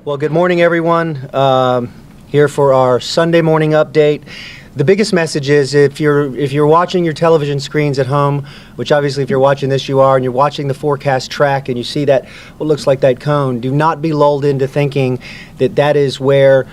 Well, good morning, everyone. Here for our Sunday morning update. The biggest message is if you're watching your television screens at home, which obviously if you're watching this you are, and you're watching the forecast track and you see that what looks like that cone, do not be lulled into thinking that that is where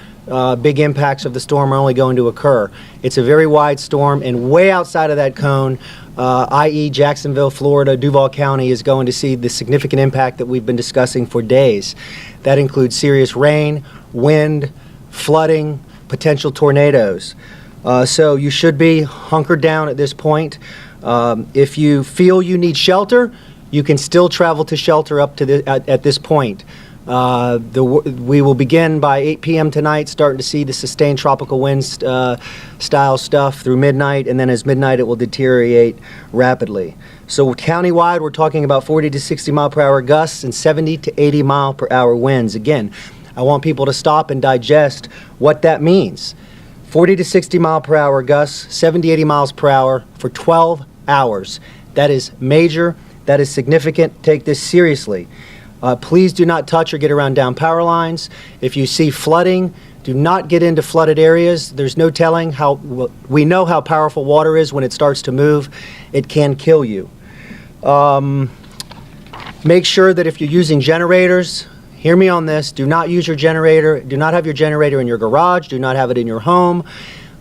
big impacts of the storm are only going to occur. It's a very wide storm, and way outside of that cone, i.e. Jacksonville, Florida, Duval County is going to see the significant impact that we've been discussing for days. That includes serious rain, wind, flooding, potential tornadoes. So you should be hunkered down at this point. If you feel you need shelter, you can still travel to shelter up to at this point. We will begin by 8 p.m. tonight, starting to see the sustained tropical wind style stuff through midnight, and then as midnight it will deteriorate rapidly. So countywide, we're talking about 40 to 60 mile per hour gusts and 70 to 80 mile per hour winds. Again, I want people to stop and digest what that means. 40 to 60 mile per hour gusts, 70, 80 miles per hour for 12 hours. That is major. That is significant. Take this seriously. Please do not touch or get around down power lines. If you see flooding, do not get into flooded areas. There's no telling how, we know how powerful water is when it starts to move. It can kill you. Make sure that if you're using generators, hear me on this, do not use your generator, do not have your generator in your garage, do not have it in your home.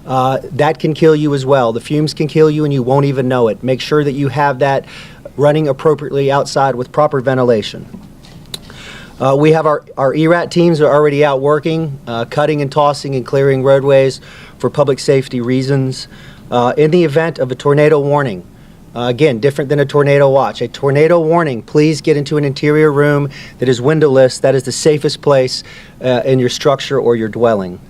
That can kill you as well. The fumes can kill you and you won't even know it. Make sure that you have that running appropriately outside with proper ventilation. We have our ERAT teams are already out working, cutting and tossing and clearing roadways for public safety reasons. In the event of a tornado warning, again, different than a tornado watch. A tornado warning, please get into an interior room that is windowless. That is the safest place in your structure or your dwelling.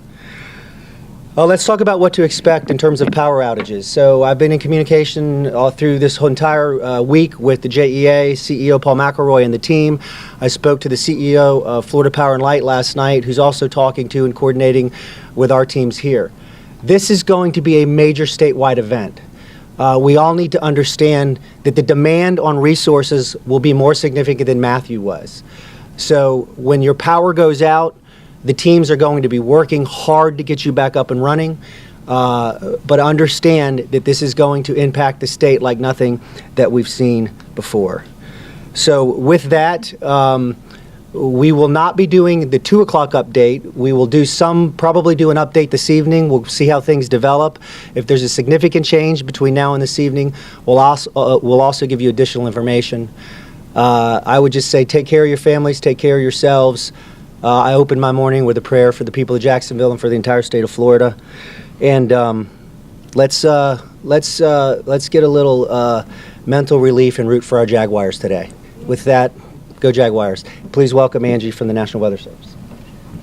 Let's talk about what to expect in terms of power outages. So I've been in communication all through this whole entire week with the JEA, CEO Paul McElroy and the team. I spoke to the CEO of Florida Power and Light last night, who's also talking to and coordinating with our teams here. This is going to be a major statewide event. We all need to understand that the demand on resources will be more significant than Matthew was. So when your power goes out, the teams are going to be working hard to get you back up and running, but understand that this is going to impact the state like nothing that we've seen before. So with that, we will not be doing the 2 o'clock update. We will probably do an update this evening. We'll see how things develop. If there's a significant change between now and this evening, we'll also give you additional information. I would just say take care of your families, take care of yourselves. I opened my morning with a prayer for the people of Jacksonville and for the entire state of Florida. And let's get a little mental relief and root for our Jaguars today. With that, go Jaguars. Please welcome Angie from the National Weather Service.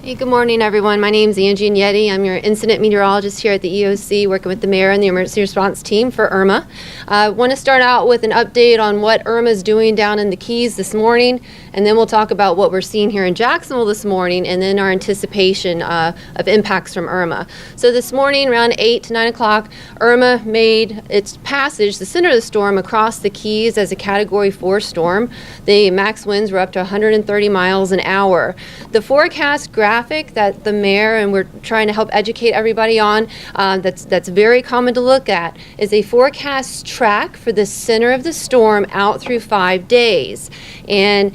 Hey, good morning, everyone. My name is Angie Agnetti. I'm your incident meteorologist here at the EOC, working with the mayor and the emergency response team for Irma. I want to start out with an update on what Irma is doing down in the Keys this morning, and then we'll talk about what we're seeing here in Jacksonville this morning, and then our anticipation of impacts from Irma. So this morning, around 8 to 9 o'clock, Irma made its passage, the center of the storm, across the Keys as a Category 4 storm. The max winds were up to 130 miles an hour. The forecast graphic that the mayor and we're trying to help educate everybody on, that's very common to look at, is a forecast track for the center of the storm out through 5 days. And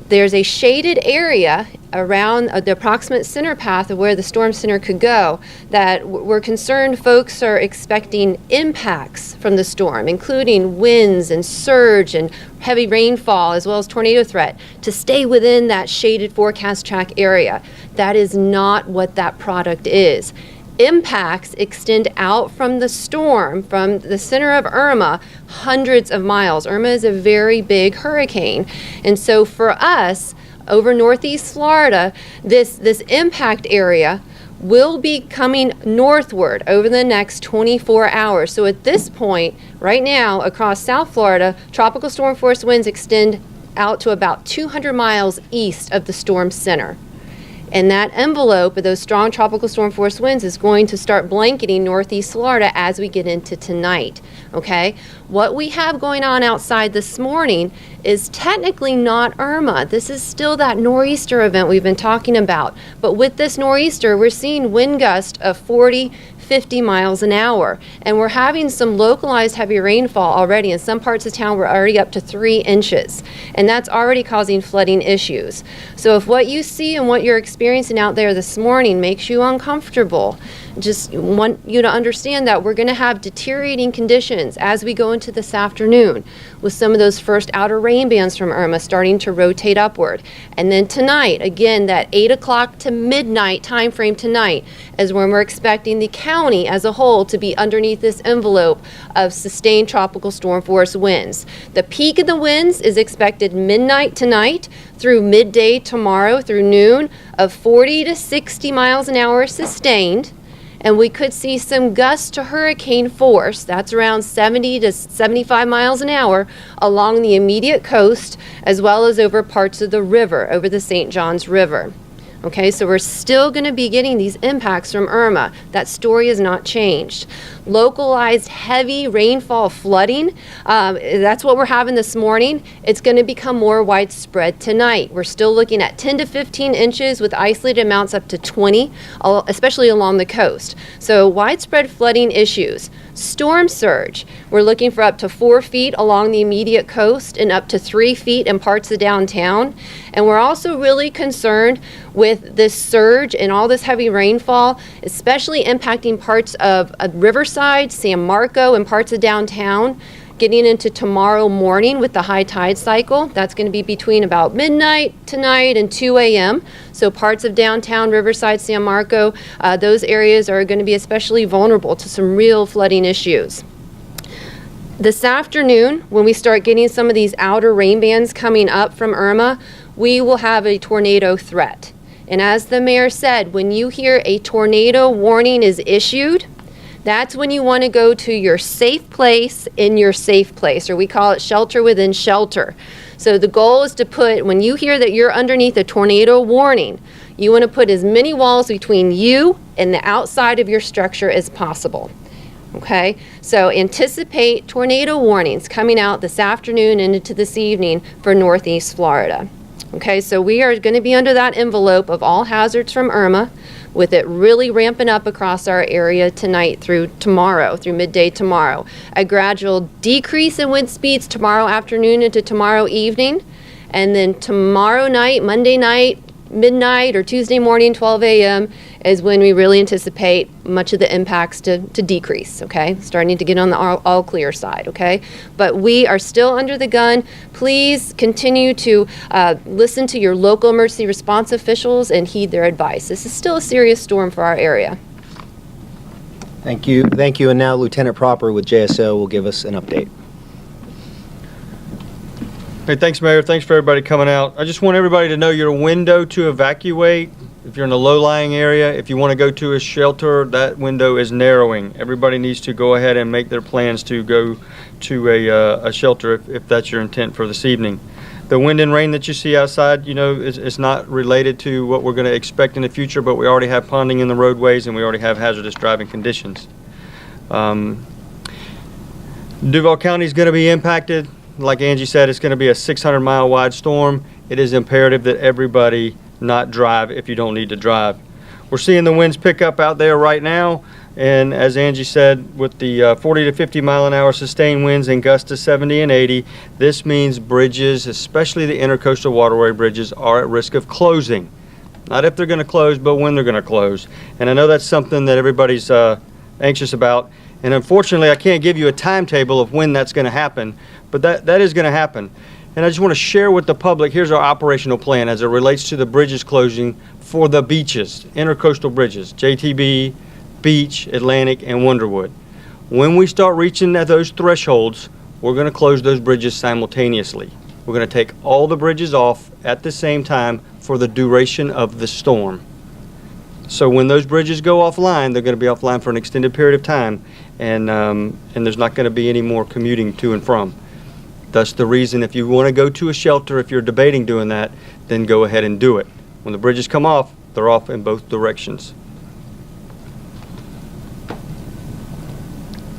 there's a shaded area around the approximate center path of where the storm center could go that we're concerned folks are expecting impacts from the storm, including winds and surge and heavy rainfall as well as tornado threat, to stay within that shaded forecast track area. That is not what that product is. Impacts extend out from the storm, from the center of Irma, hundreds of miles. Irma is a very big hurricane. And so for us, over Northeast Florida, this impact area will be coming northward over the next 24 hours. So at this point, right now, across South Florida, tropical storm force winds extend out to about 200 miles east of the storm center. And that envelope of those strong tropical storm force winds is going to start blanketing northeast Florida as we get into tonight, okay? What we have going on outside this morning is technically not Irma. This is still that nor'easter event we've been talking about. But with this nor'easter, we're seeing wind gusts of 40, 50 miles an hour. And we're having some localized heavy rainfall already. In some parts of town, we're already up to 3 inches. And that's already causing flooding issues. So if what you see and what you're experiencing out there this morning makes you uncomfortable, just want you to understand that we're going to have deteriorating conditions as we go into this afternoon, with some of those first outer rain bands from Irma starting to rotate upward. And then tonight, again, that 8 o'clock to midnight time frame tonight is when we're expecting the county as a whole to be underneath this envelope of sustained tropical storm force winds. The peak of the winds is expected midnight tonight through midday tomorrow through noon of 40 to 60 miles an hour sustained. And we could see some gusts to hurricane force, that's around 70 to 75 miles an hour, along the immediate coast, as well as over parts of the river, over the St. Johns River. Okay, so we're still going to be getting these impacts from Irma. That story has not changed. Localized heavy rainfall flooding, that's what we're having this morning. It's going to become more widespread tonight. We're still looking at 10 to 15 inches with isolated amounts up to 20, especially along the coast. So widespread flooding issues. Storm surge, we're looking for up to 4 feet along the immediate coast and up to 3 feet in parts of downtown. And we're also really concerned with this surge and all this heavy rainfall, especially impacting parts of Riverside, San Marco, and parts of downtown, getting into tomorrow morning with the high tide cycle. That's going to be between about midnight tonight and 2 a.m. So parts of downtown, Riverside, San Marco, those areas are going to be especially vulnerable to some real flooding issues. This afternoon, when we start getting some of these outer rain bands coming up from Irma, we will have a tornado threat. And as the mayor said, when you hear a tornado warning is issued, that's when you want to go to your safe place in your safe place, or we call it shelter within shelter. So the goal is to put, when you hear that you're underneath a tornado warning, you want to put as many walls between you and the outside of your structure as possible. Okay, so anticipate tornado warnings coming out this afternoon and into this evening for Northeast Florida. Okay, so we are going to be under that envelope of all hazards from Irma, with it really ramping up across our area tonight through tomorrow, through midday tomorrow. A gradual decrease in wind speeds tomorrow afternoon into tomorrow evening, and then tomorrow night, Monday night, midnight, or Tuesday morning, 12 a.m., is when we really anticipate much of the impacts to decrease, okay? Starting to get on the all clear side, okay? But we are still under the gun. Please continue to listen to your local emergency response officials and heed their advice. This is still a serious storm for our area. Thank you. Thank you. And now Lieutenant Proper with JSO will give us an update. Hey, thanks, Mayor. Thanks for everybody coming out. I just want everybody to know your window to evacuate. If you're in a low-lying area, if you want to go to a shelter, that window is narrowing. Everybody needs to go ahead and make their plans to go to a shelter if that's your intent for this evening. The wind and rain that you see outside, you know, is not related to what we're going to expect in the future, but we already have ponding in the roadways and we already have hazardous driving conditions. Duval County is going to be impacted. Like Angie said, it's going to be a 600-mile wide storm. It is imperative that everybody not drive if you don't need to drive. We're seeing the winds pick up out there right now, and as Angie said, with the 40 to 50 mile an hour sustained winds and gusts to 70 and 80, this means bridges, especially the intercoastal waterway bridges, are at risk of closing. Not if they're going to close, but when they're going to close. And I know that's something that everybody's anxious about. And unfortunately, I can't give you a timetable of when that's going to happen, but that is going to happen. And I just want to share with the public, here's our operational plan as it relates to the bridges closing for the beaches, intercoastal bridges, JTB, Beach, Atlantic, and Wonderwood. When we start reaching at those thresholds, we're going to close those bridges simultaneously. We're going to take all the bridges off at the same time for the duration of the storm. So when those bridges go offline, they're going to be offline for an extended period of time, and there's not going to be any more commuting to and from. That's the reason if you want to go to a shelter, if you're debating doing that, then go ahead and do it. When the bridges come off, They're off in both directions.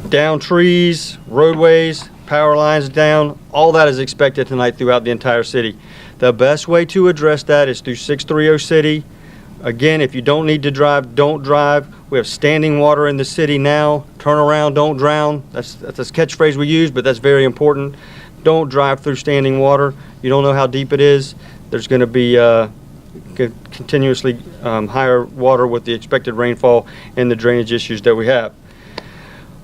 Down trees, roadways, power lines down, all that is expected tonight throughout the entire city. The best way to address that is through 630 City. Again, if you don't need to drive, don't drive. We have standing water in the city now. Turn around, don't drown. That's a catchphrase we use, but that's very important. Don't drive through standing water. You don't know how deep it is. There's going to be continuously higher water with the expected rainfall and the drainage issues that we have.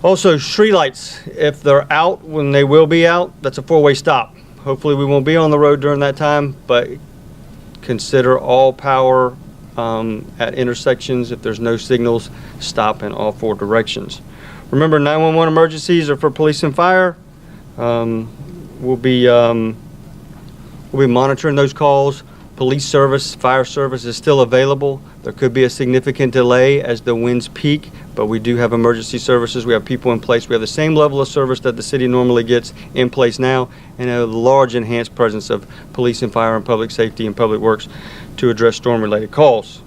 Also, streetlights, if they're out, when they will be out, that's a four-way stop. Hopefully we won't be on the road during that time, but consider all power at intersections. If there's no signals, stop in all four directions. Remember, 911 emergencies are for police and fire. We'll be monitoring those calls. Police service, fire service is still available. There could be a significant delay as the winds peak, but we do have emergency services. We have people in place. We have the same level of service that the city normally gets in place now, and a large enhanced presence of police and fire and public safety and public works to address storm-related calls.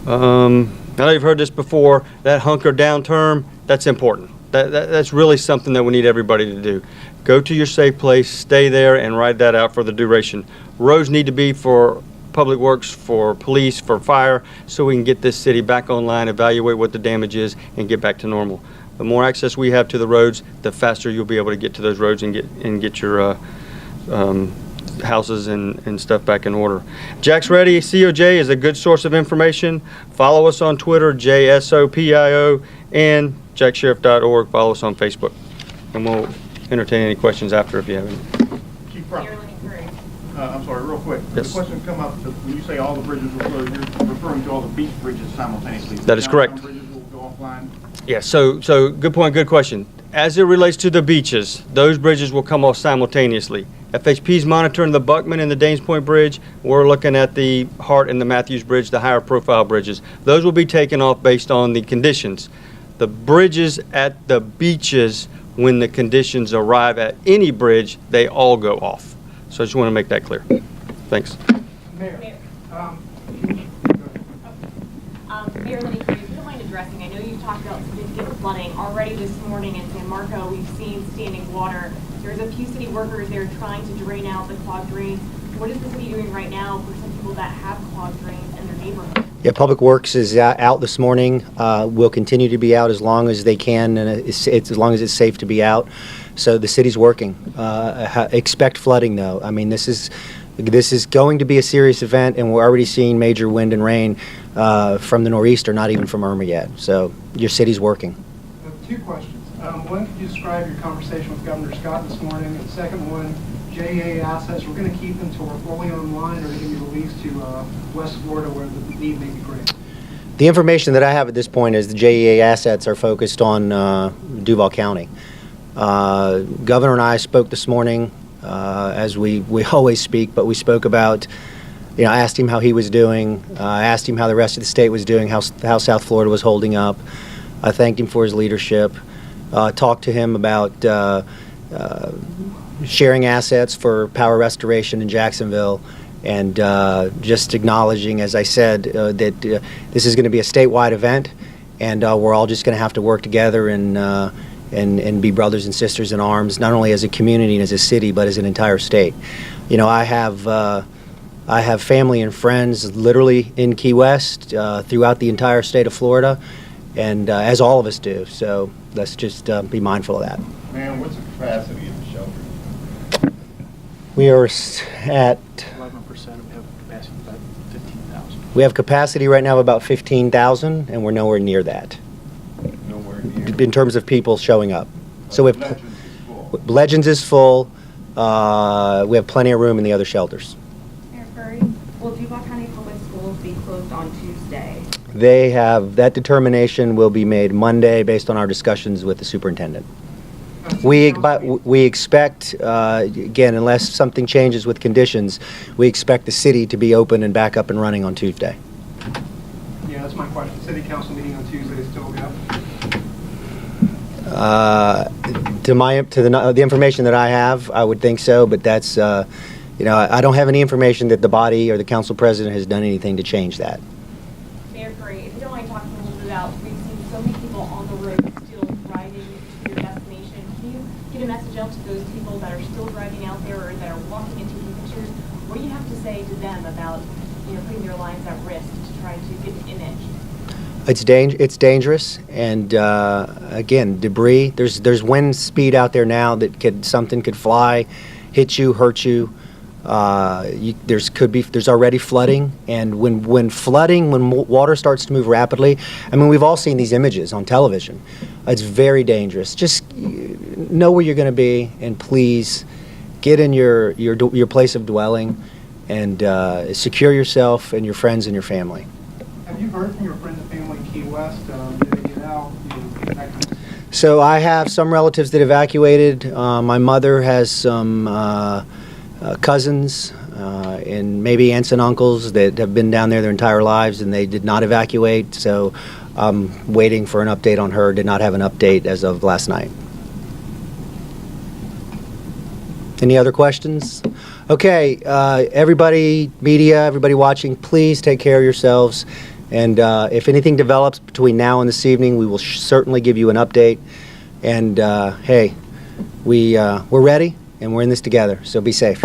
Now that you've heard this before, that hunker down term, that's important. That's really something that we need everybody to do. Go to your safe place, stay there, and ride that out for the duration. Roads need to be for public works, for police, for fire, so we can get this city back online, evaluate what the damage is, and get back to normal. The more access we have to the roads, the faster you'll be able to get to those roads and get your houses and stuff back in order. Jack's Ready COJ is a good source of information. Follow us on Twitter, JSOPIO, and jacksheriff.org. Follow us on Facebook, and we'll entertain any questions after if you have any. Chief Prop. I'm sorry, real quick. Yes. The question come up, when you say all the bridges will close, you're referring to all the beach bridges simultaneously. That is correct. Some bridges will go offline. Yeah, so good point, good question. As it relates to the beaches, those bridges will come off simultaneously. FHP's monitoring the Buckman and the Danes Point Bridge. We're looking at the Hart and the Matthews Bridge, the higher profile bridges. Those will be taken off based on the conditions. The bridges at the beaches, when the conditions arrive at any bridge, they all go off. So I just want to make that clear. Thanks. Mayor, Mayor Lenny, if you don't mind addressing, I know you've talked about significant flooding. Already this morning in San Marco, we've seen standing water. There's a few city workers there trying to drain out the clogged drains. What is the city doing right now for some people that have clogged drains in their neighborhood? Yeah, Public Works is out this morning. Will continue to be out as long as they can, and it's as long as it's safe to be out. So the city's working. Expect flooding, though. I mean, this is going to be a serious event, and we're already seeing major wind and rain from the nor'easter, not even from Irma yet. So your city's working. I have two questions. One, could you describe your conversation with Governor Scott this morning? And the second one, JEA assets, we're going to keep them until we're fully online, or are they going to be released to West Florida where the need may be great? The information that I have at this point is the JEA assets are focused on Duval County. Governor and I spoke this morning, as we always speak, but we spoke about, I asked him how he was doing. I asked him how the rest of the state was doing, how South Florida was holding up. I thanked him for his leadership. Talked to him about sharing assets for power restoration in Jacksonville, and just acknowledging, as I said, that this is going to be a statewide event, and we're all just going to have to work together and be brothers and sisters in arms, not only as a community and as a city, but as an entire state. I have family and friends literally in Key West, throughout the entire state of Florida, and as all of us do. So let's just be mindful of that. Man, what's the capacity of the shelter? We are at 11%. We have capacity of about 15,000. We have capacity right now of about 15,000, and we're nowhere near that Nowhere near. in terms of people showing up. So we have Legends is full. Legends is full. We have plenty of room in the other shelters. Mayor Curry, will Duval County Public Schools be closed on Tuesday? They have that determination will be made Monday based on our discussions with the superintendent. We expect, again, unless something changes with conditions, we expect the city to be open and back up and running on Tuesday. Yeah, that's my question. City council meeting on Tuesday is still go. To the information that I have, I would think so, but that's you know, I don't have any information that the body or the council president has done anything to change that. Mayor Curry, if you don't mind talking a little bit about, we've seen so many people on the road still driving to your destination. Can you get a message out to those people that are still driving out there or that are walking and taking pictures? What do you have to say to them about, putting their lives at risk to try to get an image? It's dangerous, and again, debris. There's wind speed out there now that something could fly, hit you, hurt you. There's already flooding, and when water starts to move rapidly, I mean, we've all seen these images on television. It's very dangerous. Just know where you're going to be, and please get in your place of dwelling, and secure yourself and your friends and your family. Have you heard from your friends and family in Key West? Did they get out? That kind of stuff? So I have some relatives that evacuated. My mother has some cousins and maybe aunts and uncles that have been down there their entire lives, and they did not evacuate. So I'm waiting for an update on her. Did not have an update as of last night. Any other questions? Okay, everybody, media, everybody watching, please take care of yourselves. And if anything develops between now and this evening, we will certainly give you an update. And hey, we're ready, and we're in this together, so be safe.